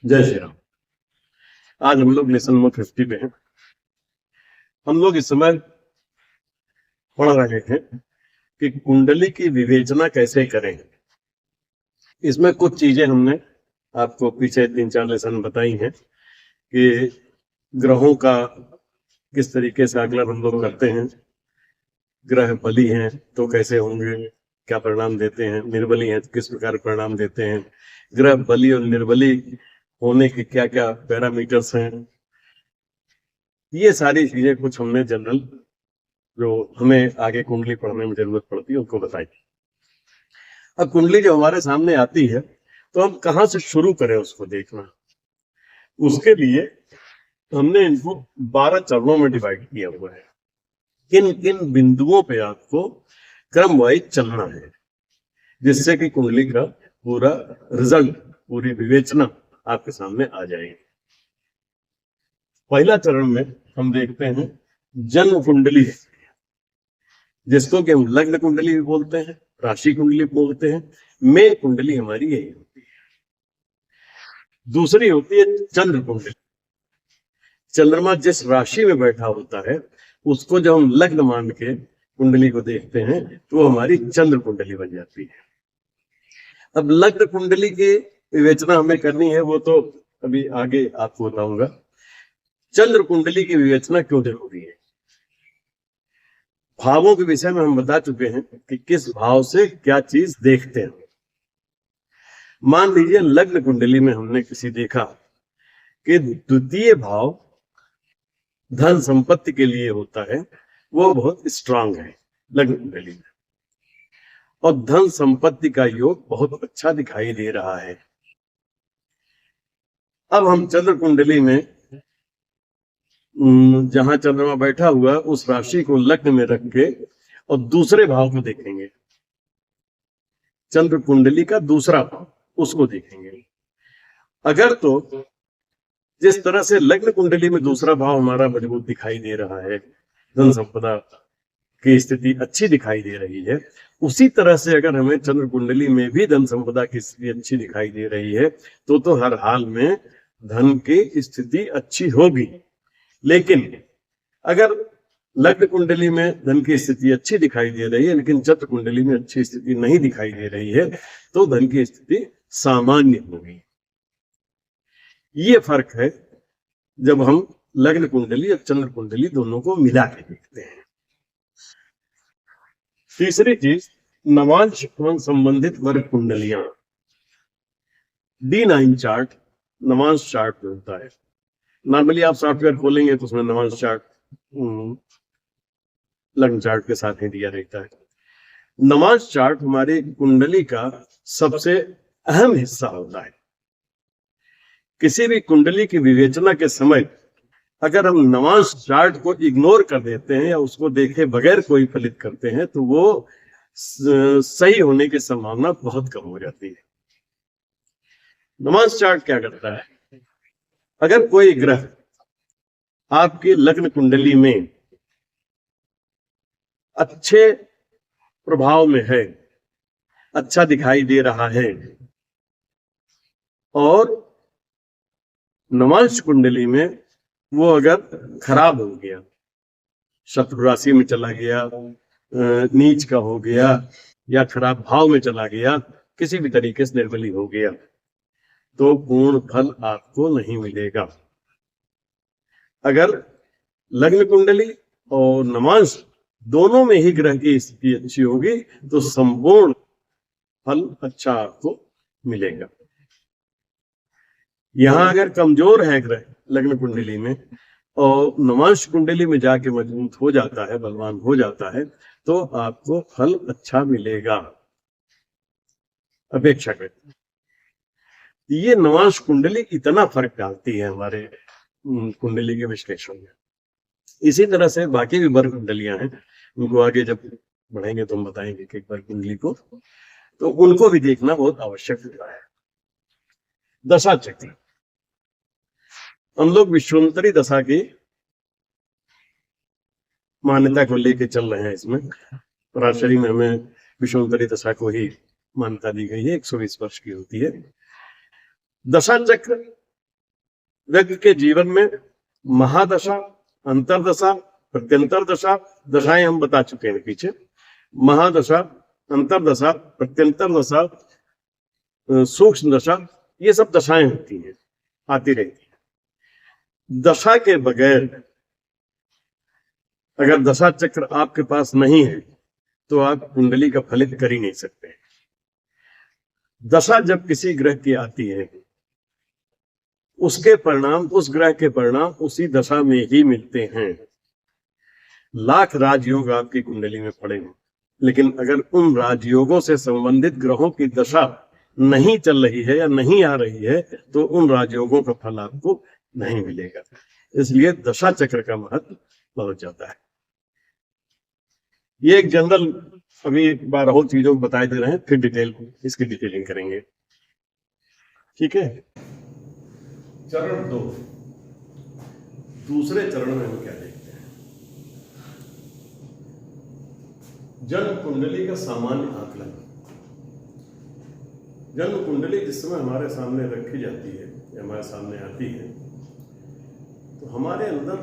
जय श्री राम। आज हम लोग लेसन नंबर 50 पे हैं। हम लोग इस समय पढ़ रहे हैं कि कुंडली की विवेचना कैसे करें। इसमें कुछ चीजें हमने आपको पीछे 3-4 लेसन बताई हैं कि ग्रहों का किस तरीके से आकलन हम लोग करते हैं। ग्रह बली हैं तो कैसे होंगे, क्या परिणाम देते हैं, निर्बली हैं तो किस प्रकार परिणाम देते हैं, ग्रह बली और निर्बली होने के क्या क्या पैरामीटर्स हैं। ये सारी चीजें कुछ हमने जनरल जो हमें आगे कुंडली पढ़ने में जरूरत पड़ती है उनको बताई। अब कुंडली जो हमारे सामने आती है तो हम कहाँ से शुरू करें उसको देखना। उसके लिए हमने इनको 12 चरणों में डिवाइड किया हुआ है। किन किन बिंदुओं पे आपको क्रम वाइज चलना है जिससे कि कुंडली का पूरा रिजल्ट, पूरी विवेचना आपके सामने आ जाएगी। पहला चरण में हम देखते हैं जन्म कुंडली, जिसको कि हम लग्न कुंडली भी बोलते हैं, राशि कुंडली बोलते हैं। मेन कुंडली हमारी यही होती है। दूसरी होती है चंद्र कुंडली। चंद्रमा जिस राशि में बैठा होता है उसको जब हम लग्न मान के कुंडली को देखते हैं तो वो हमारी चंद्र कुंडली बन जाती है। अब लग्न कुंडली की विवेचना हमें करनी है, वो तो अभी आगे आपको बताऊंगा। चंद्र कुंडली की विवेचना क्यों जरूरी है। भावों के विषय में हम बता चुके हैं कि किस भाव से क्या चीज देखते हैं। मान लीजिए लग्न कुंडली में हमने किसी देखा कि द्वितीय भाव धन संपत्ति के लिए होता है, वो बहुत स्ट्रांग है लग्न कुंडली में, और धन संपत्ति का योग बहुत अच्छा दिखाई दे रहा है। अब हम चंद्र कुंडली में जहां चंद्रमा बैठा हुआ उस राशि को लग्न में रख के और दूसरे भाव को देखेंगे, चंद्र कुंडली का दूसरा भाव उसको देखेंगे। अगर तो जिस तरह से लग्न कुंडली में दूसरा भाव हमारा मजबूत दिखाई दे रहा है, धन संपदा की स्थिति अच्छी दिखाई दे रही है, उसी तरह से अगर हमें चंद्र कुंडली में भी धन संपदा की स्थिति अच्छी दिखाई दे रही है तो हर हाल में धन की स्थिति अच्छी होगी। लेकिन अगर लग्न कुंडली में धन की स्थिति अच्छी दिखाई दे रही है लेकिन चंद्र कुंडली में अच्छी स्थिति नहीं दिखाई दे रही है तो धन की स्थिति सामान्य होगी। ये फर्क है जब हम लग्न कुंडली और चंद्र कुंडली दोनों को मिला के देखते हैं। तीसरी चीज नवांश संबंधित वर्ग कुंडलियां। D9 चार्ट नवांश चार्ट में होता है। नॉर्मली आप सॉफ्टवेयर खोलेंगे तो उसमें नवांश चार्ट लग्न चार्ट के साथ ही दिया रहता है। नवांश चार्ट हमारी कुंडली का सबसे अहम हिस्सा होता है। किसी भी कुंडली की विवेचना के समय अगर हम नवांश चार्ट को इग्नोर कर देते हैं या उसको देखे बगैर कोई फलित करते हैं तो वो सही होने की संभावना बहुत कम हो जाती है। नवांश चार्ट क्या करता है, अगर कोई ग्रह आपकी लग्न कुंडली में अच्छे प्रभाव में है, अच्छा दिखाई दे रहा है, और नवांश कुंडली में वो अगर खराब हो गया, शत्रु राशि में चला गया, नीच का हो गया या खराब भाव में चला गया, किसी भी तरीके से निर्बली हो गया, तो पूर्ण फल आपको नहीं मिलेगा। अगर लग्न कुंडली और नवांश दोनों में ही ग्रह की स्थिति अच्छी होगी तो संपूर्ण फल अच्छा आपको मिलेगा। यहां अगर कमजोर है ग्रह लग्न कुंडली में और नवांश कुंडली में जाके मजबूत हो जाता है, बलवान हो जाता है, तो आपको फल अच्छा मिलेगा अपेक्षाकृत। ये नवांश कुंडली इतना फर्क डालती है हमारे कुंडली के विश्लेषण में। इसी तरह से बाकी भी वर्ग कुंडलियां हैं, उनको आगे जब बढ़ेंगे तो हम बताएंगे कि वर्ग कुंडली को, तो उनको भी देखना बहुत आवश्यक होता है। दशा चक्र, हम लोग विश्वंतरी दशा की मान्यता को लेके चल रहे हैं। इसमें पराशरी में हमें विश्वंतरी दशा को ही मान्यता दी गई है, 120 वर्ष की होती है। दशा चक्र व्यक्ति के जीवन में महादशा, अंतरदशा, प्रत्यंतर दशा, दशाएं हम बता चुके हैं पीछे। महादशा, अंतरदशा, प्रत्यंतर दशा, सूक्ष्म दशा, ये सब दशाएं होती हैं, आती रहती हैं। दशा के बगैर अगर दशा चक्र आपके पास नहीं है तो आप कुंडली का फलित कर ही नहीं सकते। दशा जब किसी ग्रह की आती है, उसके परिणाम, उस ग्रह के परिणाम उसी दशा में ही मिलते हैं। लाख राजयोग आपकी कुंडली में पड़े हैं, लेकिन अगर उन राजयोगों से संबंधित ग्रहों की दशा नहीं चल रही है या नहीं आ रही है तो उन राजयोगों का फल आपको नहीं मिलेगा। इसलिए दशा चक्र का महत्व बहुत ज्यादा है। ये एक जनरल अभी 12 चीजों को बताए दे रहे हैं, फिर इसकी डिटेलिंग करेंगे। ठीक है। चरण 2, दूसरे चरण में हम क्या देखते हैं? जन्म कुंडली का सामान्य आकलन। जन्म कुंडली जिस समय हमारे सामने रखी जाती है या हमारे सामने आती है तो हमारे अंदर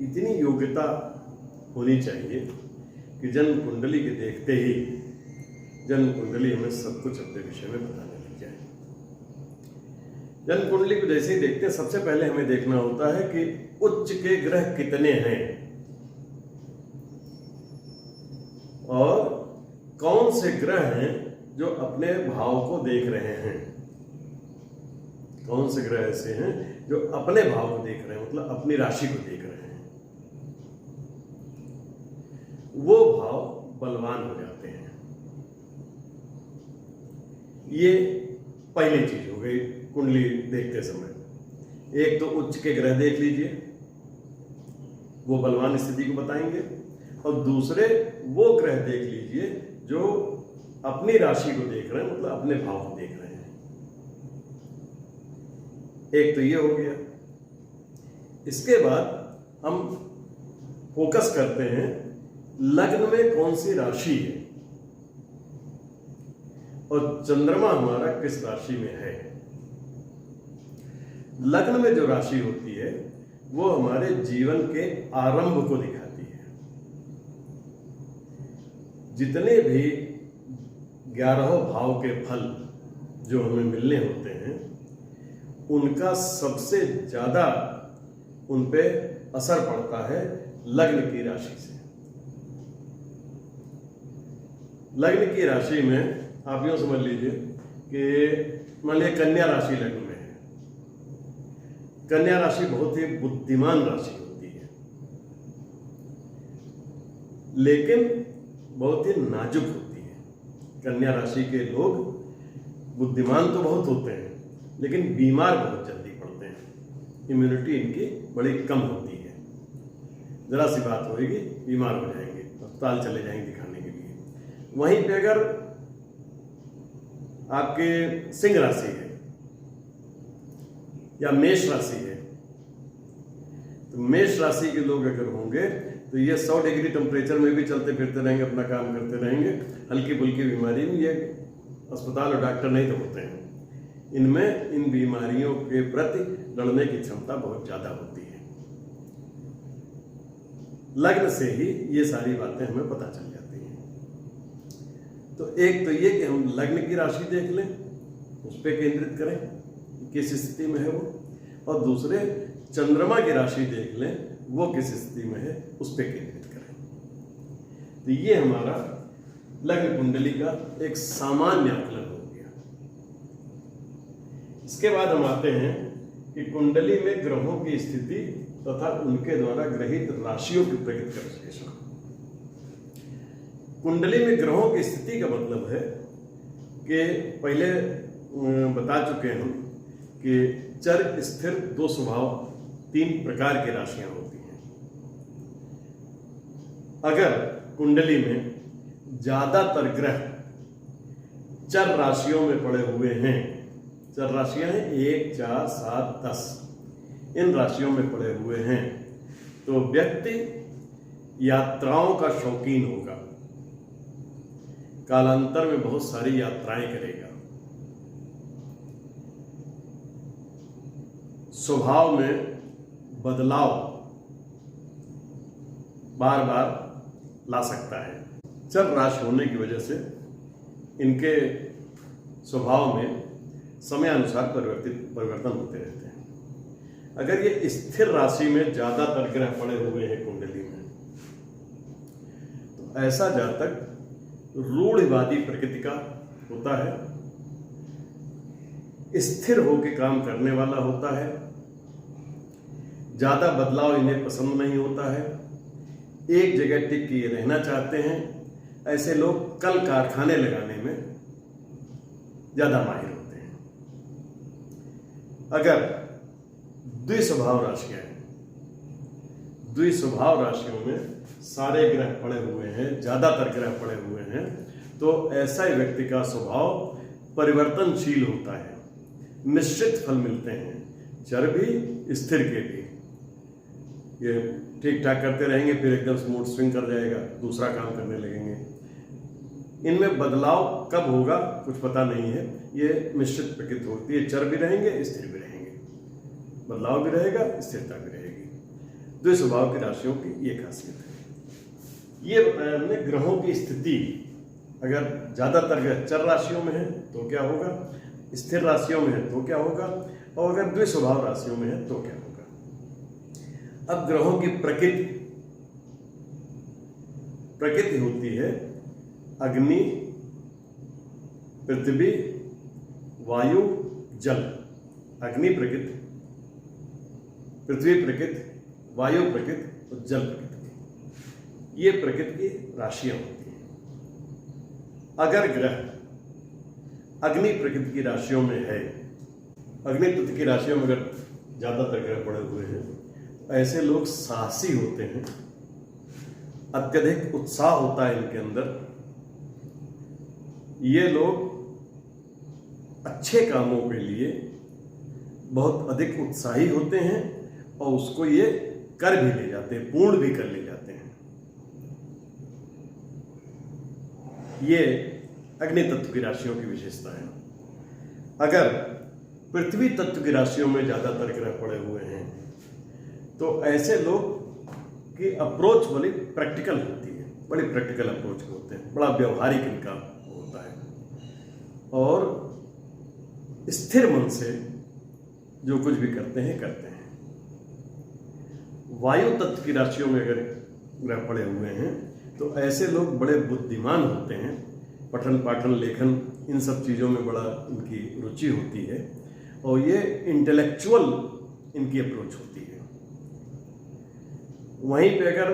इतनी योग्यता होनी चाहिए कि जन्म कुंडली के देखते ही जन्म कुंडली हमें सब कुछ अपने विषय में बताने लग जाए। जन्म कुंडली को जैसे ही देखते हैं, सबसे पहले हमें देखना होता है कि उच्च के ग्रह कितने हैं और कौन से ग्रह हैं जो अपने भाव को देख रहे हैं। कौन से ग्रह ऐसे हैं जो अपने भाव को देख रहे हैं, मतलब अपनी राशि को देख रहे हैं। वो भाव बलवान हो जाते हैं। ये पहली चीज हो गई कुंडली देखते समय। एक तो उच्च के ग्रह देख लीजिए, वो बलवान स्थिति को बताएंगे, और दूसरे वो ग्रह देख लीजिए जो अपनी राशि को देख रहे हैं, मतलब अपने भाव को देख रहे हैं। एक तो ये हो गया। इसके बाद हम फोकस करते हैं लग्न में कौन सी राशि है और चंद्रमा हमारा किस राशि में है। लग्न में जो राशि होती है वो हमारे जीवन के आरंभ को दिखाती है। जितने भी 11 भाव के फल जो हमें मिलने होते हैं उनका सबसे ज्यादा उन पे असर पड़ता है लग्न की राशि से। लग्न की राशि में आप यूं समझ लीजिए कि मान लीजिए कन्या राशि लग्न में है। कन्या राशि बहुत ही बुद्धिमान राशि होती है, लेकिन बहुत ही नाजुक होती है। कन्या राशि के लोग बुद्धिमान तो बहुत होते हैं लेकिन बीमार बहुत जल्दी पड़ते हैं। इम्यूनिटी इनकी बड़ी कम होती है। जरा सी बात होगी बीमार हो जाएंगे, अस्पताल चले जाएंगे दिखाने के लिए। वहीं पे अगर आपके सिंह राशि है या मेष राशि है तो मेष राशि के लोग अगर होंगे तो ये 100 डिग्री टेम्परेचर में भी चलते फिरते रहेंगे, अपना काम करते रहेंगे। हल्की फुल्की बीमारी में ये अस्पताल और डॉक्टर नहीं तो होते हैं। इनमें इन बीमारियों के प्रति लड़ने की क्षमता बहुत ज्यादा होती है। लग्न से ही ये सारी बातें हमें पता चल जाती हैं। तो एक तो ये कि हम लग्न की राशि देख लें, उस पर केंद्रित करें किस स्थिति में है वो, और दूसरे चंद्रमा की राशि देख लें वो किस स्थिति में है उस पर केंद्रित करें। तो ये हमारा लग्न कुंडली का एक सामान्य आकलन हो गया। इसके बाद हम आते हैं कि कुंडली में ग्रहों की स्थिति तथा उनके द्वारा ग्रहित राशियों की प्रगति का विश्लेषण। कुंडली में ग्रहों की स्थिति का मतलब है कि पहले बता चुके हैं हम कि चर, स्थिर, दो स्वभाव, 3 प्रकार की राशियां होती हैं। अगर कुंडली में ज्यादातर ग्रह चर राशियों में पड़े हुए हैं, चर राशियां हैं 1, 4, 7, 10, इन राशियों में पड़े हुए हैं, तो व्यक्ति यात्राओं का शौकीन होगा, कालांतर में बहुत सारी यात्राएं करेगा। स्वभाव में बदलाव बार बार ला सकता है। चर राशि होने की वजह से इनके स्वभाव में समयानुसार परिवर्तन होते रहते हैं। अगर ये स्थिर राशि में ज्यादातर ग्रह पड़े हुए हैं कुंडली में, तो ऐसा जातक रूढ़िवादी प्रकृति का होता है, स्थिर होकर काम करने वाला होता है, ज्यादा बदलाव इन्हें पसंद नहीं होता है, एक जगह टिक के रहना चाहते हैं। ऐसे लोग कल कारखाने लगाने में ज्यादा माहिर होते हैं। अगर द्विस्वभाव राशियां हैं, द्विस्वभाव राशियों में सारे ग्रह पड़े हुए हैं, ज्यादातर ग्रह पड़े हुए हैं, तो ऐसा ही व्यक्ति का स्वभाव परिवर्तनशील होता है। मिश्रित फल मिलते हैं, चर भी स्थिर के भी। ये ठीक ठाक करते रहेंगे, फिर एकदम से मूड स्विंग कर जाएगा, दूसरा काम करने लगेंगे। इनमें बदलाव कब होगा कुछ पता नहीं है। ये मिश्रित प्रकृति होती है, चर भी रहेंगे, स्थिर भी रहेंगे, बदलाव भी रहेगा, स्थिरता भी रहेगी। द्विस्वभाव की राशियों की ये खासियत है। ये बताया हमने ग्रहों की स्थिति। अगर ज्यादातर ग्रह चर राशियों में है तो क्या होगा, स्थिर राशियों में है तो क्या होगा, और अगर द्विस्वभाव राशियों में है तो क्या होगा। अब ग्रहों की प्रकृति होती है अग्नि, पृथ्वी, वायु, जल। अग्नि प्रकृति, पृथ्वी प्रकृति, वायु प्रकृति और जल प्रकृति। ये प्रकृति की राशियां होती हैं। अगर ग्रह अग्नि प्रकृति की राशियों में है, अग्नि तत्व की राशियों में अगर ज्यादातर ग्रह पड़े हुए हैं, ऐसे लोग साहसी होते हैं, अत्यधिक उत्साह होता है इनके अंदर। ये लोग अच्छे कामों के लिए बहुत अधिक उत्साही होते हैं और उसको ये कर भी ले जाते हैं, पूर्ण भी कर ले जाते हैं। ये अग्नि तत्व की राशियों की विशेषता है। अगर पृथ्वी तत्व की राशियों में ज्यादातर ग्रह पड़े हुए हैं, तो ऐसे लोग की अप्रोच बड़ी प्रैक्टिकल होती है, बड़ी प्रैक्टिकल अप्रोच होते हैं, बड़ा व्यवहारिक इनका होता है, और स्थिर मन से जो कुछ भी करते हैं। वायु तत्व की राशियों में अगर ग्रह पड़े हुए हैं, तो ऐसे लोग बड़े बुद्धिमान होते हैं, पठन पाठन लेखन इन सब चीजों में बड़ा इनकी रुचि होती है, और ये इंटेलेक्चुअल इनकी अप्रोच होती है। वहीं पे अगर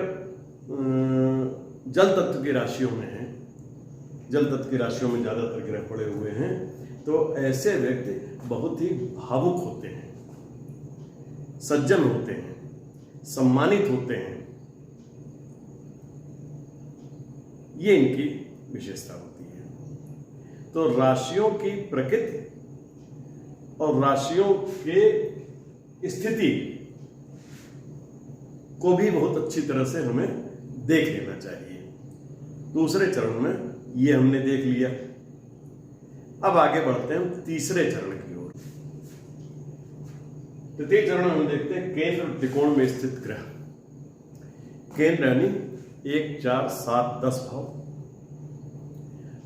जल तत्व की राशियों में है, जल तत्व की राशियों में ज्यादातर ग्रह पड़े हुए हैं, तो ऐसे व्यक्ति बहुत ही भावुक होते हैं, सज्जन होते हैं, सम्मानित होते हैं। ये इनकी विशेषता होती है। तो राशियों की प्रकृति और राशियों के स्थिति को भी बहुत अच्छी तरह से हमें देख लेना चाहिए। दूसरे चरण में ये हमने देख लिया। अब आगे बढ़ते हैं तीसरे चरण की ओर। तृतीय चरण में हम देखते हैं केंद्र और त्रिकोण में स्थित ग्रह। केंद्र यानी 1, 4, 7, 10 भाव,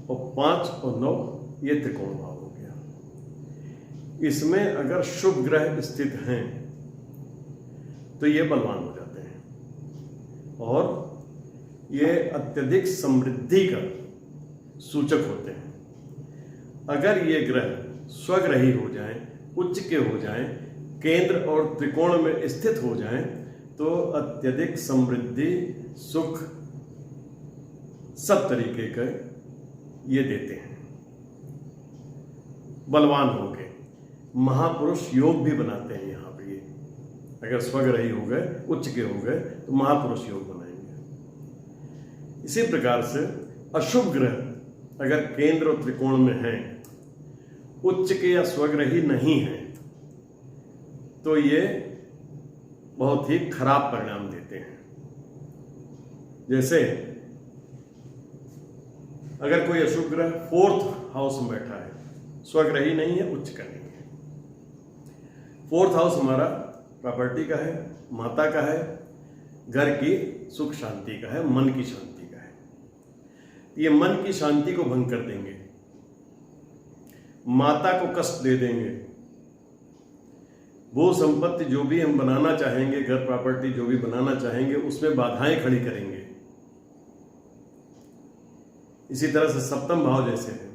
और 5 और 9 ये त्रिकोण भाव हो गया। इसमें अगर शुभ ग्रह स्थित हैं तो ये बलवान हो जाते हैं, और ये अत्यधिक समृद्धि का सूचक होते हैं। अगर ये ग्रह स्वग्रही हो जाएं, उच्च के हो जाएं, केंद्र और त्रिकोण में स्थित हो जाएं, तो अत्यधिक समृद्धि, सुख सब तरीके के ये देते हैं। बलवान हो गए, महापुरुष योग भी बनाते हैं यहाँ पे। ये अगर स्वग्रही हो गए, उच्च के हो गए, तो महापुरुष योग बनाएंगे। इसी प्रकार से अशुभ ग्रह अगर केंद्र और त्रिकोण में हैं, उच्च के या स्वग्रही नहीं है, तो ये बहुत ही खराब परिणाम देते हैं। जैसे अगर कोई अशुभ ग्रह 4th हाउस में बैठा है, स्वग्रही नहीं है, उच्च का नहीं है, 4th हाउस हमारा प्रॉपर्टी का है, माता का है, घर की सुख शांति का है, मन की शांति का है। ये मन की शांति को भंग कर देंगे, माता को कष्ट दे देंगे, वो संपत्ति जो भी हम बनाना चाहेंगे, घर प्रॉपर्टी जो भी बनाना चाहेंगे, उसमें बाधाएं खड़ी करेंगे। इसी तरह से सप्तम भाव जैसे है,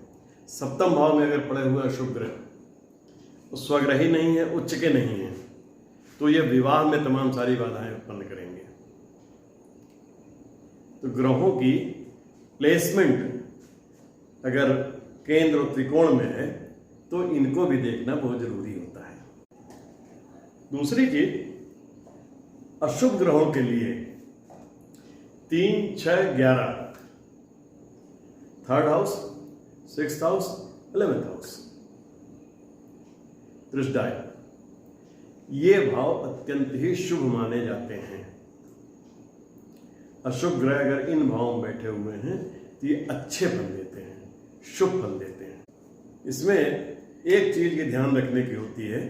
सप्तम भाव में अगर पड़े हुए अशुभ ग्रह, तो स्वग्रही नहीं है, उच्च के नहीं है, तो ये विवाह में तमाम सारी बाधाएं उत्पन्न करेंगे। तो ग्रहों की प्लेसमेंट अगर केंद्र और त्रिकोण में है तो इनको भी देखना बहुत जरूरी होता है। दूसरी चीज, अशुभ ग्रहों के लिए 3, 6, 11, 3rd house, 6th house, 11th house, दृष्टाय, ये भाव अत्यंत ही शुभ माने जाते हैं। अशुभ ग्रह अगर इन भावों में बैठे हुए हैं तो ये अच्छे फल देते हैं, शुभ फल देते हैं। इसमें एक चीज की ध्यान रखने की होती है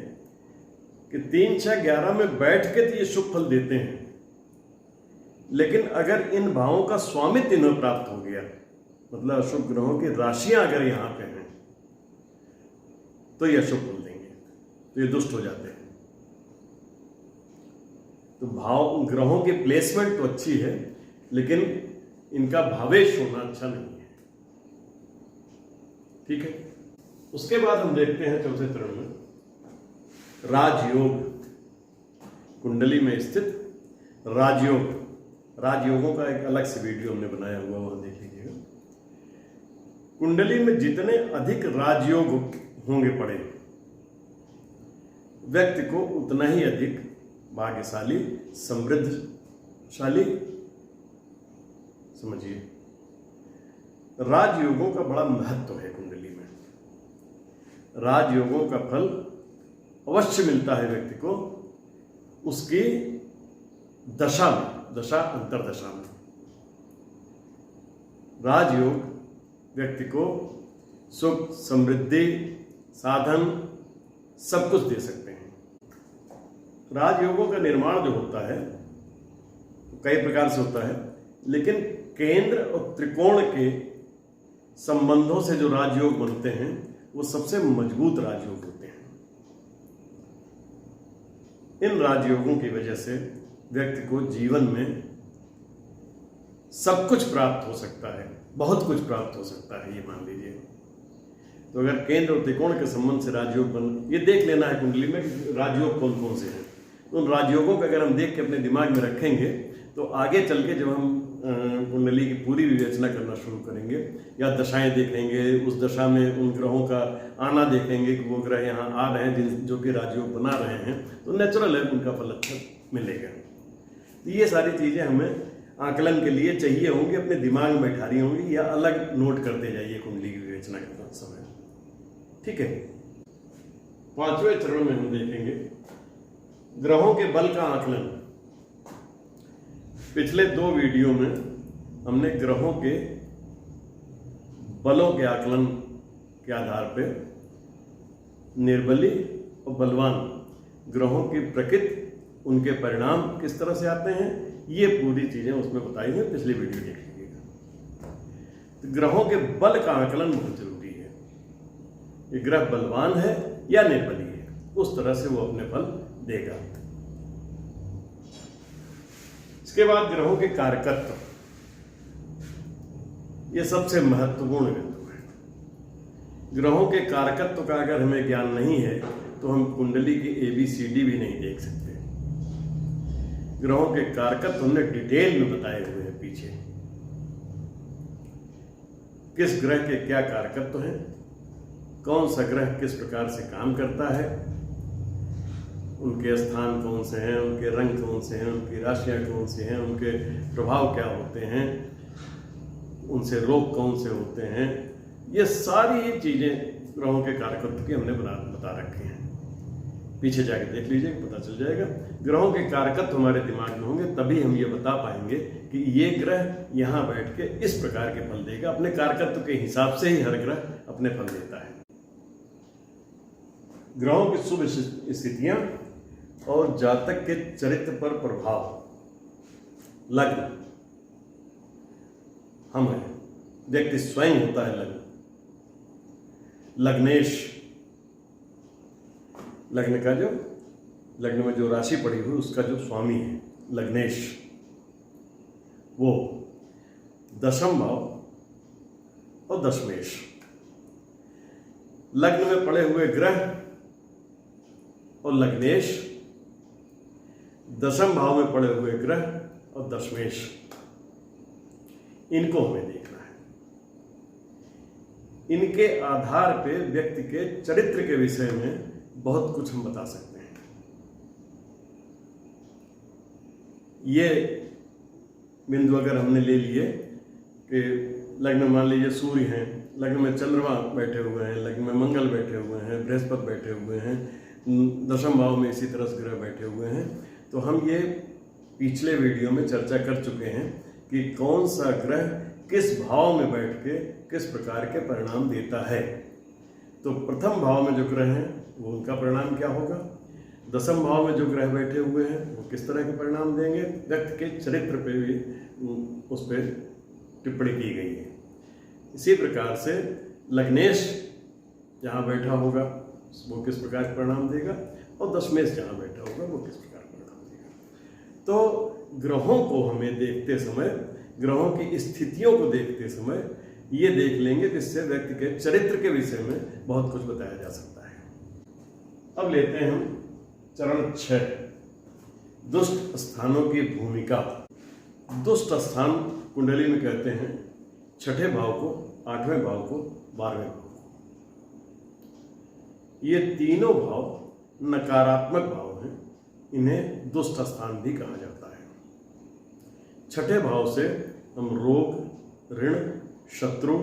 कि 3, 6, 11 में बैठ के तो ये शुभ फल देते हैं, लेकिन अगर इन भावों का स्वामित्व इन्हें प्राप्त हो गया, मतलब अशुभ ग्रहों की राशियां अगर यहां पे हैं, तो ये अशुभ फल देंगे, तो ये दुष्ट हो जाते हैं। तो भाव ग्रहों की प्लेसमेंट तो अच्छी है, लेकिन इनका भावेश होना अच्छा नहीं है। ठीक है। उसके बाद हम देखते हैं चौथे चरण में राजयोग, कुंडली में स्थित राजयोग। राजयोगों का एक अलग से वीडियो हमने बनाया हुआ, वहां देख लीजिएगा। कुंडली में जितने अधिक राजयोग होंगे पड़े, व्यक्ति को उतना ही अधिक भाग्यशाली, समृद्धशाली समझिए। राजयोगों का बड़ा महत्व है कुंडली में। राजयोगों का फल अवश्य मिलता है व्यक्ति को उसकी दशा में, दशा अंतरदशा में। राजयोग व्यक्ति को सुख, समृद्धि, साधन सब कुछ दे सकते हैं। राजयोगों का निर्माण जो होता है कई प्रकार से होता है, लेकिन केंद्र और त्रिकोण के संबंधों से जो राजयोग बनते हैं वो सबसे मजबूत राजयोग होते हैं। इन राजयोगों की वजह से व्यक्ति को जीवन में सब कुछ प्राप्त हो सकता है, बहुत कुछ प्राप्त हो सकता है, ये मान लीजिए। तो अगर केंद्र और त्रिकोण के संबंध से राजयोग बन, ये देख लेना है कुंडली में कि राजयोग कौन कौन से हैं। तो उन राजयोगों को अगर हम देख के अपने दिमाग में रखेंगे तो आगे चल के जब हम कुंडली की पूरी विवेचना करना शुरू करेंगे या दशाएं देखेंगे, उस दशा में उन ग्रहों का आना देखेंगे कि वो ग्रह यहाँ आ रहे हैं जो कि राजयोग बना रहे हैं, तो नेचुरल है उनका फल अच्छा मिलेगा। तो ये सारी चीजें हमें आकलन के लिए चाहिए होंगी, अपने दिमाग में बैठा रही होंगी या अलग नोट करते जाइए कुंडली की विवेचना करते समय। ठीक है। 5वें चरण में हम देखेंगे ग्रहों के बल का आकलन। पिछले 2 वीडियो में हमने ग्रहों के बलों के आकलन के आधार पर निर्बली और बलवान ग्रहों की प्रकृति, उनके परिणाम किस तरह से आते हैं, ये पूरी चीजें उसमें बताई हैं, पिछली वीडियो देख लीजिएगा। तो ग्रहों के बल का आकलन बहुत जरूरी है। ये ग्रह बलवान है या निर्बली है, उस तरह से वो अपने फल देगा। इसके बाद ग्रहों के कारकत्व, ये सबसे महत्वपूर्ण बिंदु है। ग्रहों के कारकत्व का अगर हमें ज्ञान नहीं है तो हम कुंडली की ABCD भी नहीं देख सकते। ग्रहों के कारकत्व हमने डिटेल में बताए हुए हैं पीछे, किस ग्रह के क्या कारकत्व हैं, कौन सा ग्रह किस प्रकार से काम करता है, उनके स्थान कौन से हैं, उनके रंग कौन से हैं, उनकी राशियां कौन सी हैं, उनके प्रभाव क्या होते हैं, उनसे रोग कौन से होते हैं। ये सारी चीजें ग्रहों के कारकत्व की हमने बता रखे हैं। पीछे जाके देख लीजिए, पता चल जाएगा। ग्रहों के कारकत्व हमारे दिमाग में होंगे तभी हम ये बता पाएंगे कि ये ग्रह यहाँ बैठ के इस प्रकार के फल देगा। अपने कारकत्व के हिसाब से ही हर ग्रह अपने फल देता है। ग्रहों की शुभ स्थितियां और जातक के चरित्र पर प्रभाव। लग्न हम हैं, व्यक्ति स्वयं होता है लग्न। लग्नेश, लग्न में जो राशि पड़ी हुई उसका जो स्वामी है लग्नेश, वो दशम भाव और दशमेश। लग्न में पड़े हुए ग्रह और लग्नेश, दशम भाव में पड़े हुए ग्रह और दशमेश, इनको हमें देखना है। इनके आधार पे व्यक्ति के चरित्र के विषय में बहुत कुछ हम बता सकते हैं। ये बिंदु अगर हमने ले लिए कि लग्न मान लीजिए सूर्य हैं, लग्न में चंद्रमा बैठे हुए हैं, लग्न में मंगल बैठे हुए हैं, बृहस्पति बैठे हुए हैं, दशम भाव में इसी तरह से ग्रह बैठे हुए हैं, तो हम ये पिछले वीडियो में चर्चा कर चुके हैं कि कौन सा ग्रह किस भाव में बैठ के किस प्रकार के परिणाम देता है। तो प्रथम भाव में जो ग्रह हैं वो उनका परिणाम क्या होगा, दशम भाव में जो ग्रह बैठे हुए हैं वो किस तरह के परिणाम देंगे, व्यक्ति के चरित्र पे भी उस पर टिप्पणी की गई है। इसी प्रकार से लग्नेश जहाँ बैठा होगा वो किस प्रकार के परिणाम देगा और दशमेश जहाँ बैठा होगा वो किस प्रकार परिणाम देगा। तो ग्रहों को हमें देखते समय, ग्रहों की स्थितियों को देखते समय ये देख लेंगे जिससे व्यक्ति के चरित्र के विषय में बहुत कुछ बताया जा सकता है। अब लेते हैं हम चरण 6, दुष्ट स्थानों की भूमिका। दुष्ट स्थान कुंडली में कहते हैं छठे भाव को, 8वें भाव को, 12वें भाव को। ये तीनों भाव नकारात्मक भाव हैं, इन्हें दुष्ट स्थान भी कहा जाता है। छठे भाव से हम रोग, ऋण, शत्रु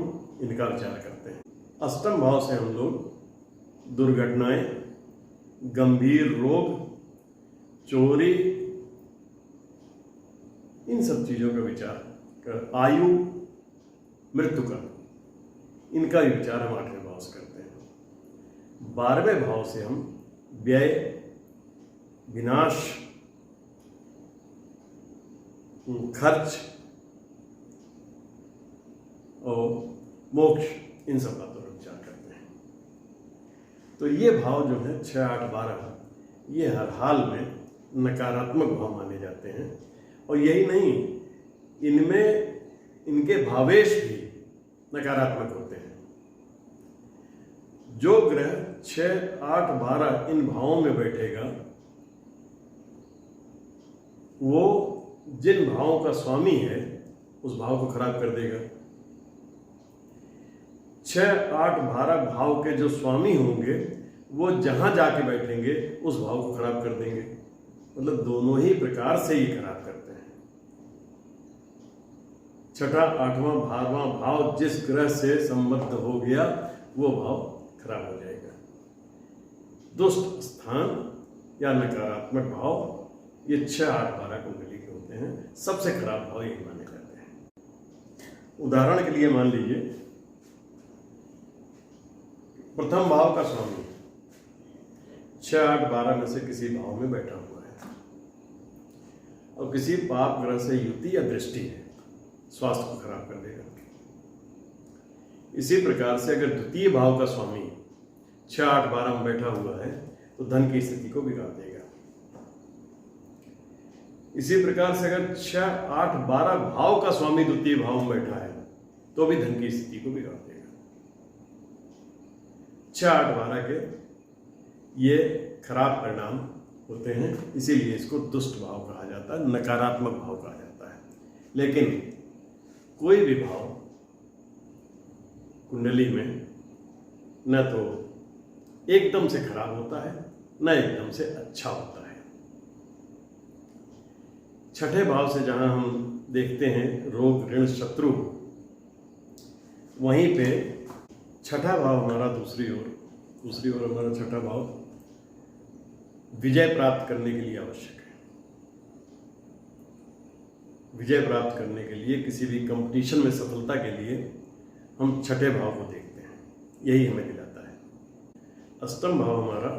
इनका विचार करते हैं। अष्टम भाव से हम लोग दुर्घटनाएं, गंभीर रोग, चोरी, इन सब चीजों का विचार कर, आयु, मृत्यु का, इनका भी विचार हम 8वें भाव से करते हैं। 12वें भाव से हम व्यय, विनाश, खर्च और मोक्ष, इन सब बातों पर विचार करते हैं। तो ये भाव जो है 6, 8, 12, ये हर हाल में नकारात्मक भाव माने जाते हैं। और यही नहीं, इनमें इनके भावेश भी नकारात्मक होते हैं। जो ग्रह 6, 8, 12 इन भावों में बैठेगा वो जिन भावों का स्वामी है उस भाव को खराब कर देगा। 6, 8, 12 भाव के जो स्वामी होंगे वो जहां जाके बैठेंगे उस भाव को खराब कर देंगे। मतलब दोनों ही प्रकार से ही खराब करते हैं। छठा, 8वां, 12वां भाव जिस ग्रह से संबद्ध हो गया वो भाव खराब हो जाएगा। दुष्ट स्थान या नकारात्मक भाव ये 6, 8, 12 कुंडली के होते हैं। सबसे खराब भाव यही माने जाते हैं। उदाहरण के लिए मान लीजिए प्रथम भाव का स्वामी 6, 8, 12 में से किसी भाव में बैठा हुआ है और किसी पाप ग्रह से युति या दृष्टि है, स्वास्थ्य को खराब कर देगा। इसी प्रकार से अगर द्वितीय भाव का स्वामी 6, 8, 12 में बैठा हुआ है तो धन की स्थिति को बिगाड़ देगा। इसी प्रकार से अगर 6, 8, 12 भाव का स्वामी द्वितीय भाव में बैठा है तो भी धन की स्थिति को बिगाड़ देगा। 6, 8, 12 के ये खराब परिणाम होते हैं, इसीलिए इसको दुष्ट भाव कहा जाता है, नकारात्मक भाव कहा जाता है। लेकिन कोई भी भाव कुंडली में न तो एकदम से खराब होता है न एकदम से अच्छा होता है। छठे भाव से जहां हम देखते हैं रोग, ऋण, शत्रु, वहीं पे छठा भाव हमारा दूसरी ओर हमारा छठा भाव विजय प्राप्त करने के लिए आवश्यक है। विजय प्राप्त करने के लिए, किसी भी कंपटीशन में सफलता के लिए हम छठे भाव को देखते हैं, यही हमें दिलाता है। अष्टम भाव हमारा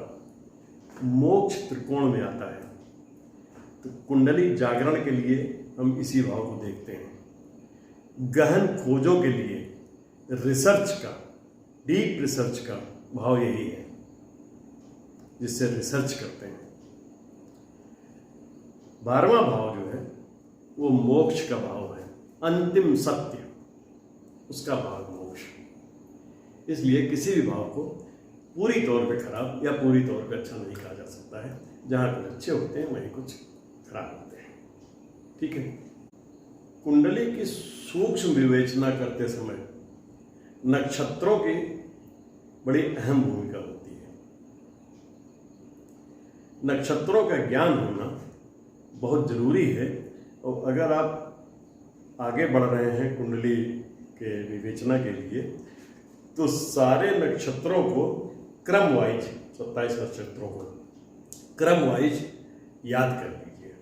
मोक्ष त्रिकोण में आता है। तो कुंडली जागरण के लिए हम इसी भाव को देखते हैं। गहन खोजों के लिए रिसर्च का, डीप रिसर्च का भाव यही है, जिससे रिसर्च करते हैं। 12वां भाव जो है वो मोक्ष का भाव है, अंतिम सत्य, उसका भाव मोक्ष। इसलिए किसी भी भाव को पूरी तौर पे खराब या पूरी तौर पे अच्छा नहीं कहा जा सकता है। जहां कुछ अच्छे होते हैं वहीं कुछ खराब होते हैं। ठीक है। कुंडली की सूक्ष्म विवेचना करते समय नक्षत्रों की बड़ी अहम भूमिका होती है। नक्षत्रों का ज्ञान होना बहुत जरूरी है। और अगर आप आगे बढ़ रहे हैं कुंडली के विवेचना के लिए, तो सारे नक्षत्रों को क्रम वाइज, 27 नक्षत्रों को क्रम वाइज याद कर लीजिए।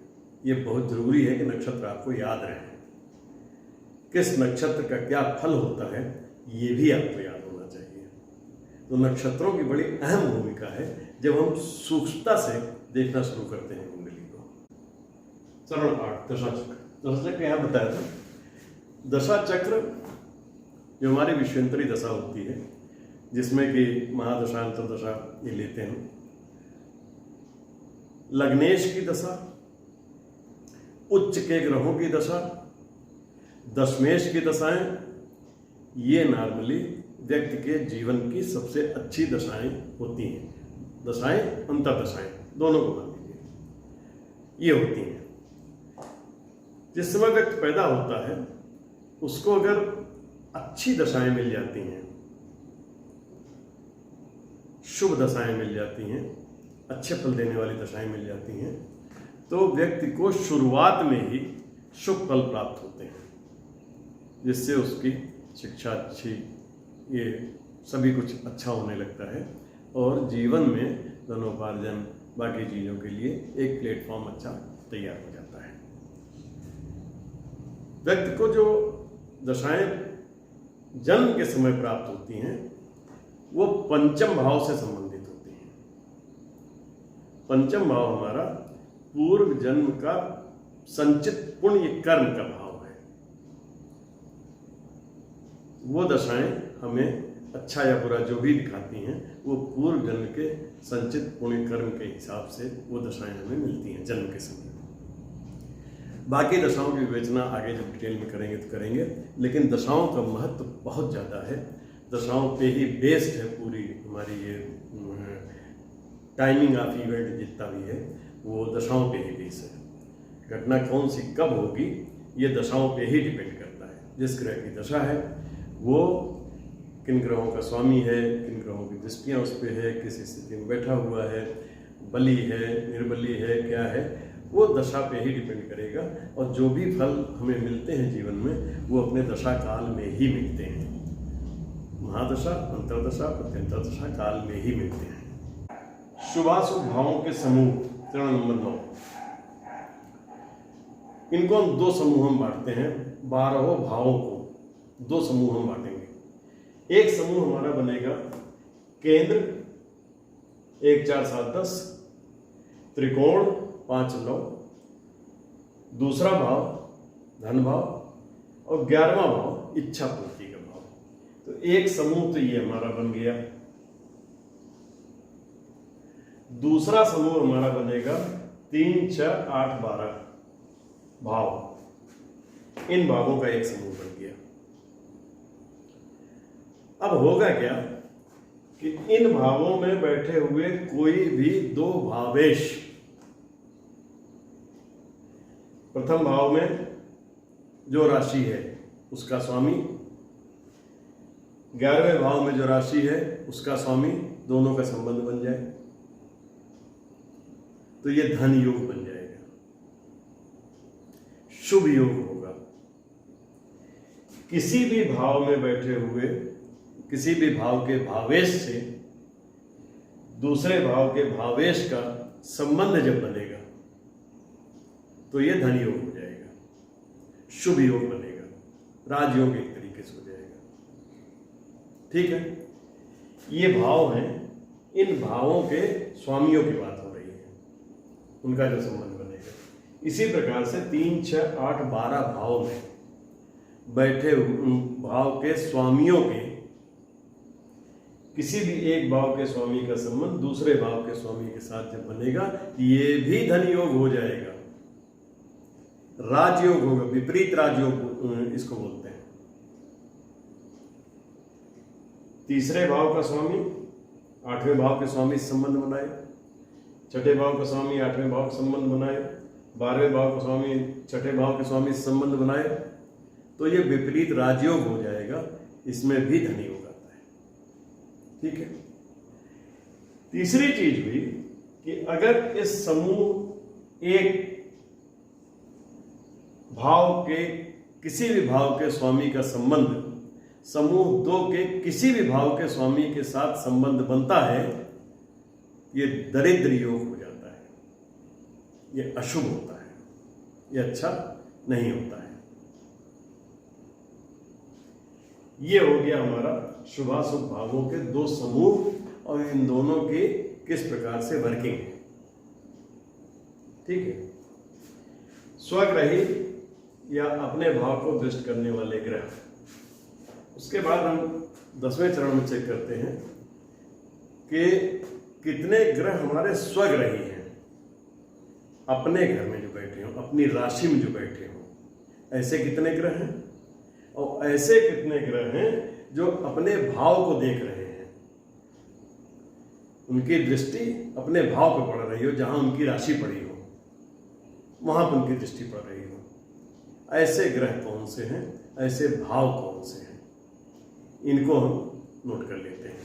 ये बहुत जरूरी है कि नक्षत्र आपको याद रहे। किस नक्षत्र का क्या फल होता है ये भी आपको याद होना चाहिए। तो नक्षत्रों की बड़ी अहम भूमिका है जब हम सूक्ष्मता से देखना शुरू करते हैं कुंडली को। चरण 8 दशा चक्र। दशा चक्र यहां बताया था। दशा चक्र जो हमारी विश्वेंतरी दशा होती है, जिसमें कि महादशा, अंतर्दशा ये लेते हैं। लग्नेश की दशा, उच्च के ग्रहों की दशा, दशमेश की दशाएं, ये नॉर्मली व्यक्ति के जीवन की सबसे अच्छी दशाएं होती हैं। दशाएं, अंतर्दशाएं, दोनों को मान लीजिए, ये होती हैं। जिस समय व्यक्ति पैदा होता है उसको अगर अच्छी दशाएं मिल जाती हैं, शुभ दशाएं मिल जाती हैं, अच्छे फल देने वाली दशाएं मिल जाती हैं, तो व्यक्ति को शुरुआत में ही शुभ फल प्राप्त होते हैं, जिससे उसकी शिक्षा अच्छी, ये सभी कुछ अच्छा होने लगता है और जीवन में धनोपार्जन, बाकी चीज़ों के लिए एक प्लेटफॉर्म अच्छा तैयार हो जाता है। व्यक्ति को जो दशाएं जन्म के समय प्राप्त होती हैं वो पंचम भाव से संबंधित होती हैं। पंचम भाव हमारा पूर्व जन्म का संचित पुण्य कर्म का भाव है। वो दशाएं हमें अच्छा या बुरा जो भी दिखाती हैं वो पूर्व जन्म के संचित पुण्य कर्म के हिसाब से वो दशाएं हमें मिलती हैं जन्म के समय। बाकी दशाओं की विवेचना आगे जब डिटेल में करेंगे तो करेंगे, लेकिन दशाओं का महत्व बहुत ज़्यादा है। दशाओं पे ही बेस्ड है पूरी हमारी ये टाइमिंग ऑफ इवेंट जितना भी है वो दशाओं पे ही बेस है। घटना कौन सी कब होगी ये दशाओं पे ही डिपेंड करता है। जिस ग्रह की दशा है वो किन ग्रहों का स्वामी है, किन ग्रहों की दृष्टियाँ उस पर है, किस स्थिति में बैठा हुआ है, बली है, निर्बली है, क्या है, वो दशा पे ही डिपेंड करेगा। और जो भी फल हमें मिलते हैं जीवन में वो अपने दशा काल में ही मिलते हैं। महादशा, अंतर्दशा, प्रत्यंतरदशा काल में ही मिलते हैं। शुभाशुभ भावों के समूह, चरण नंबर 9। इनको हम दो समूह में बांटते हैं। 12 भावों को दो समूह में बांटेंगे। एक समूह हमारा बनेगा केंद्र 1 4 7 10, त्रिकोण 5 9, दूसरा भाव धन भाव और 11वां भाव इच्छा पूर्ति का भाव। तो एक समूह तो ये हमारा बन गया। दूसरा समूह हमारा बनेगा 3 6 8 12 भाव। इन भावों का एक समूह बन गया। अब होगा क्या कि इन भावों में बैठे हुए कोई भी दो भावेश, प्रथम भाव में जो राशि है उसका स्वामी, 11वें भाव में जो राशि है उसका स्वामी, दोनों का संबंध बन जाए तो ये धन योग बन जाएगा, शुभ योग होगा। किसी भी भाव में बैठे हुए किसी भी भाव के भावेश से दूसरे भाव के भावेश का संबंध जब बनेगा तो ये धन योग हो जाएगा, शुभ योग बनेगा, राजयोग एक तरीके से हो जाएगा। ठीक है, ये भाव हैं, इन भावों के स्वामियों की बात हो रही है, उनका जो संबंध बनेगा। इसी प्रकार से 3, 6, 8, 12 भाव में बैठे भाव के स्वामियों के किसी भी एक भाव के स्वामी का संबंध दूसरे भाव के स्वामी के साथ जब बनेगा, ये भी धन योग हो जाएगा, राजयोग होगा, विपरीत राजयोग इसको बोलते हैं। तीसरे भाव का स्वामी 8वें भाव के स्वामी से संबंध बनाए, छठे भाव का स्वामी 8वें भाव का संबंध बनाए, 12वें भाव का स्वामी छठे भाव के स्वामी से संबंध बनाए, तो ये विपरीत राजयोग हो जाएगा, इसमें भी धन योग आता है। ठीक है। तीसरी चीज हुई कि अगर इस समूह एक भाव के किसी भी भाव के स्वामी का संबंध समूह 2 के किसी भी भाव के स्वामी के साथ संबंध बनता है, ये दरिद्र योग हो जाता है, ये अशुभ होता है, ये अच्छा नहीं होता है। ये हो गया हमारा शुभाशुभ भावों के 2 समूह और इन दोनों की किस प्रकार से वर्किंग है। ठीक है। स्वग्रही या अपने भाव को दृष्ट करने वाले ग्रह। उसके बाद हम 10वें चरण में चेक करते हैं कि कितने ग्रह हमारे स्वग्रही हैं, अपने घर में जो बैठे हो, अपनी राशि में जो बैठे हो, ऐसे कितने ग्रह हैं, और ऐसे कितने ग्रह हैं जो अपने भाव को देख रहे हैं, उनकी दृष्टि अपने भाव पर पड़ रही हो, जहां उनकी राशि पड़ी हो वहां पर उनकी दृष्टि पड़ रही हो। ऐसे ग्रह कौन से हैं, ऐसे भाव कौन से हैं, इनको हम नोट कर लेते हैं।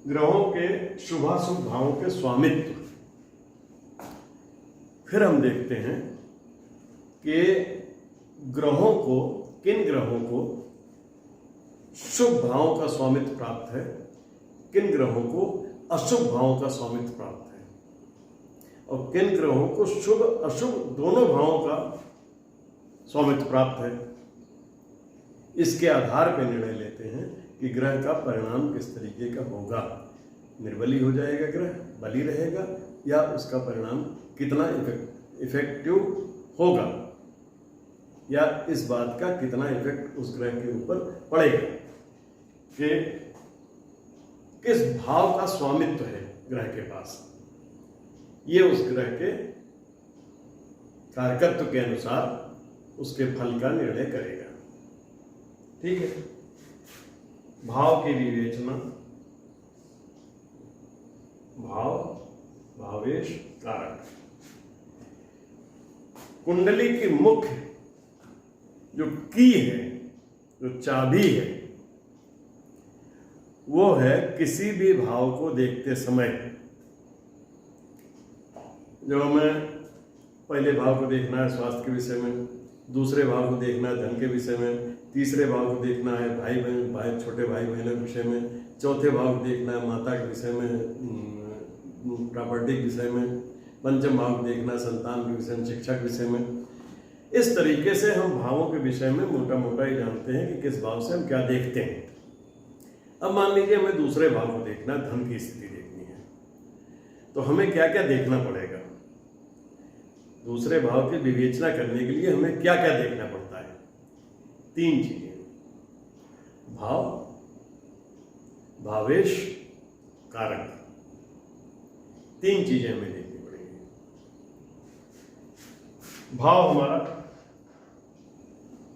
ग्रहों के शुभाशुभ भावों के स्वामित्व। फिर हम देखते हैं कि ग्रहों को, किन ग्रहों को शुभ भावों का स्वामित्व प्राप्त है, किन ग्रहों को अशुभ भावों का स्वामित्व प्राप्त है, और किन ग्रहों को शुभ अशुभ दोनों भावों का स्वामित्व प्राप्त है। इसके आधार पर निर्णय लेते हैं कि ग्रह का परिणाम किस तरीके का होगा, निर्बली हो जाएगा ग्रह, बली रहेगा, या उसका परिणाम कितना इफेक्टिव होगा, या इस बात का कितना इफेक्ट उस ग्रह के ऊपर पड़ेगा कि किस भाव का स्वामित्व है ग्रह के पास। ये उस ग्रह के कारकत्व के अनुसार उसके फल का निर्णय करेगा। ठीक है। भाव की विवेचना, भाव, भावेश, कारक। कुंडली की मुख्य जो की है, जो चाबी है, वो है किसी भी भाव को देखते समय जो हमें पहले भाव को देखना है स्वास्थ्य के विषय में, दूसरे भाव को देखना है धन के विषय में, तीसरे भाव को देखना है भाई बहन, छोटे भाई बहनों के विषय में, चौथे भाव को देखना है माता के विषय में, प्रॉपर्टी के विषय में, पंचम भाव को देखना है संतान के विषय में, शिक्षा के विषय में। इस तरीके से हम भावों के विषय में मोटा मोटा ही जानते हैं कि किस भाव से हम क्या देखते हैं। अब मान लीजिए हमें दूसरे भाव को देखना है, धन की स्थिति देखनी है, तो हमें क्या क्या देखना पड़ेगा। दूसरे भाव की विवेचना करने के लिए हमें क्या क्या देखना पड़ता है? 3 चीजें, भाव, भावेश, कारक। 3 चीजें हमें देखनी पड़ेगी। भाव हमारा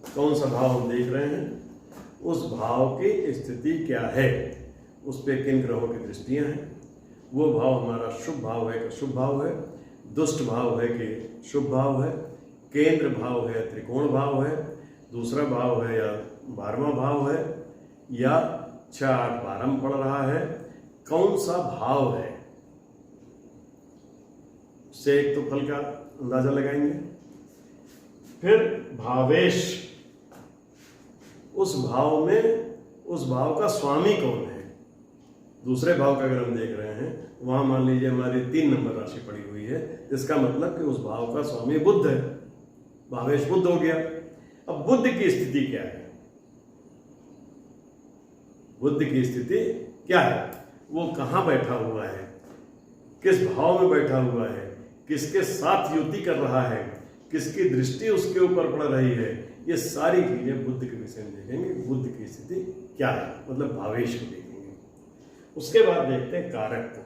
कौन सा भाव हम देख रहे हैं, उस भाव की स्थिति क्या है, उस पर किन ग्रहों की दृष्टियां हैं, वो भाव हमारा शुभ भाव है कि अशुभ भाव है, दुष्ट भाव है कि शुभ भाव है, केंद्र भाव है या त्रिकोण भाव है, दूसरा भाव है या 12वां भाव है, या 6, 8, 12 में पड़ रहा है, कौन सा भाव है, उससे एक तो फल का अंदाजा लगाएंगे। फिर भावेश, उस भाव में उस भाव का स्वामी कौन है। दूसरे भाव का अगर हम देख रहे हैं, वहां मान लीजिए हमारी 3 नंबर राशि पड़ी हुई है, इसका मतलब कि उस भाव का स्वामी बुध है, भावेश बुध हो गया। अब बुध की स्थिति क्या है, बुध की स्थिति क्या है, वो कहाँ बैठा हुआ है, किस भाव में बैठा हुआ है, किसके साथ युति कर रहा है, किसकी दृष्टि उसके ऊपर पड़ रही है, ये सारी चीजें बुध के विषय में देखेंगे। बुध की स्थिति क्या है, मतलब भावेश को देखेंगे। उसके बाद देखते हैं कारक को।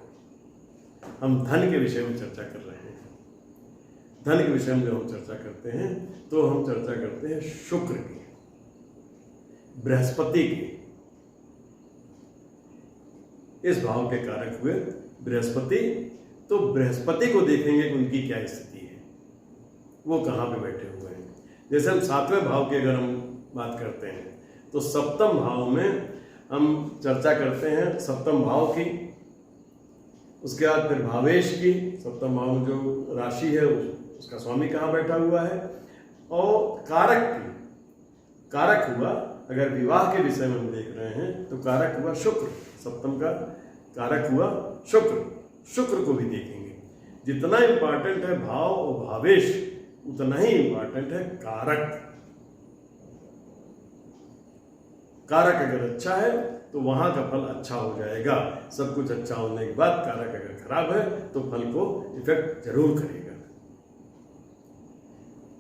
हम धन के विषय में चर्चा कर रहे हैं। धन के विषय में जब हम चर्चा करते हैं तो हम चर्चा करते हैं शुक्र की, बृहस्पति की। इस भाव के कारक हुए बृहस्पति, तो बृहस्पति को देखेंगे कि उनकी क्या स्थिति है, वो कहाँ पे बैठे हुए हैं। जैसे हम 7वें भाव की अगर हम बात करते हैं तो सप्तम भाव में हम चर्चा करते हैं सप्तम भाव की, उसके बाद फिर भावेश की। सप्तम भाव में जो राशि है उसका स्वामी कहाँ बैठा हुआ है, और कारक की। कारक हुआ, अगर विवाह के विषय में हम देख रहे हैं तो कारक हुआ शुक्र, सप्तम का कारक हुआ शुक्र। शुक्र को भी देखेंगे। जितना इंपॉर्टेंट है भाव और भावेश, उतना ही इंपॉर्टेंट है कारक। कारक अगर अच्छा है तो वहां का फल अच्छा हो जाएगा। सब कुछ अच्छा होने के बाद कारक अगर खराब है तो फल को इफेक्ट जरूर करेगा।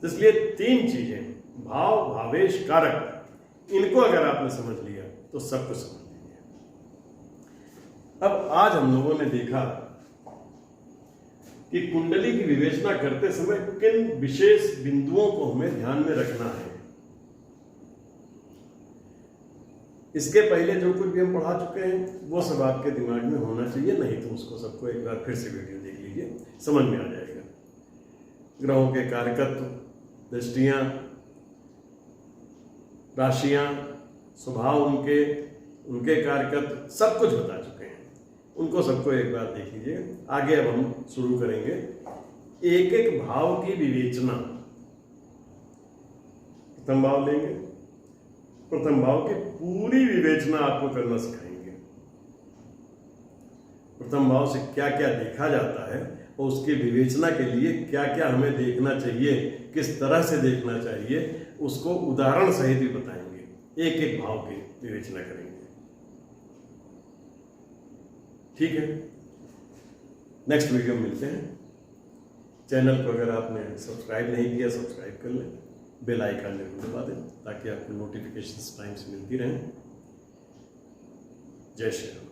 इसलिए 3 चीजें, भाव, भावेश, कारक, इनको अगर आपने समझ लिया तो सब कुछ समझ लिया। अब आज हम लोगों ने देखा कि कुंडली की विवेचना करते समय किन विशेष बिंदुओं को हमें ध्यान में रखना है। इसके पहले जो कुछ भी हम पढ़ा चुके हैं वो सब आपके दिमाग में होना चाहिए, नहीं तो उसको सबको एक बार फिर से वीडियो देख लीजिए, समझ में आ जाएगा। ग्रहों के कारकत्व, दृष्टियां, राशियां, स्वभाव उनके कारकत्व, सब कुछ बता चुके हैं। उनको सबको एक बार देख लीजिए। आगे अब हम शुरू करेंगे एक एक भाव की विवेचना। प्रथम भाव लेंगे, प्रथम भाव की पूरी विवेचना आपको करना सिखाएंगे। प्रथम भाव से क्या क्या देखा जाता है और उसकी विवेचना के लिए क्या क्या हमें देखना चाहिए, किस तरह से देखना चाहिए, उसको उदाहरण सहित भी बताएंगे। एक एक भाव की विवेचना करेंगे, ठीक है। नेक्स्ट वीडियो में मिलते हैं। चैनल को अगर आपने सब्सक्राइब नहीं किया, सब्सक्राइब कर लें, बेल आइकन जरूर दबा दें ताकि आपको नोटिफिकेशंस टाइम से मिलती रहें। जय श्री राम।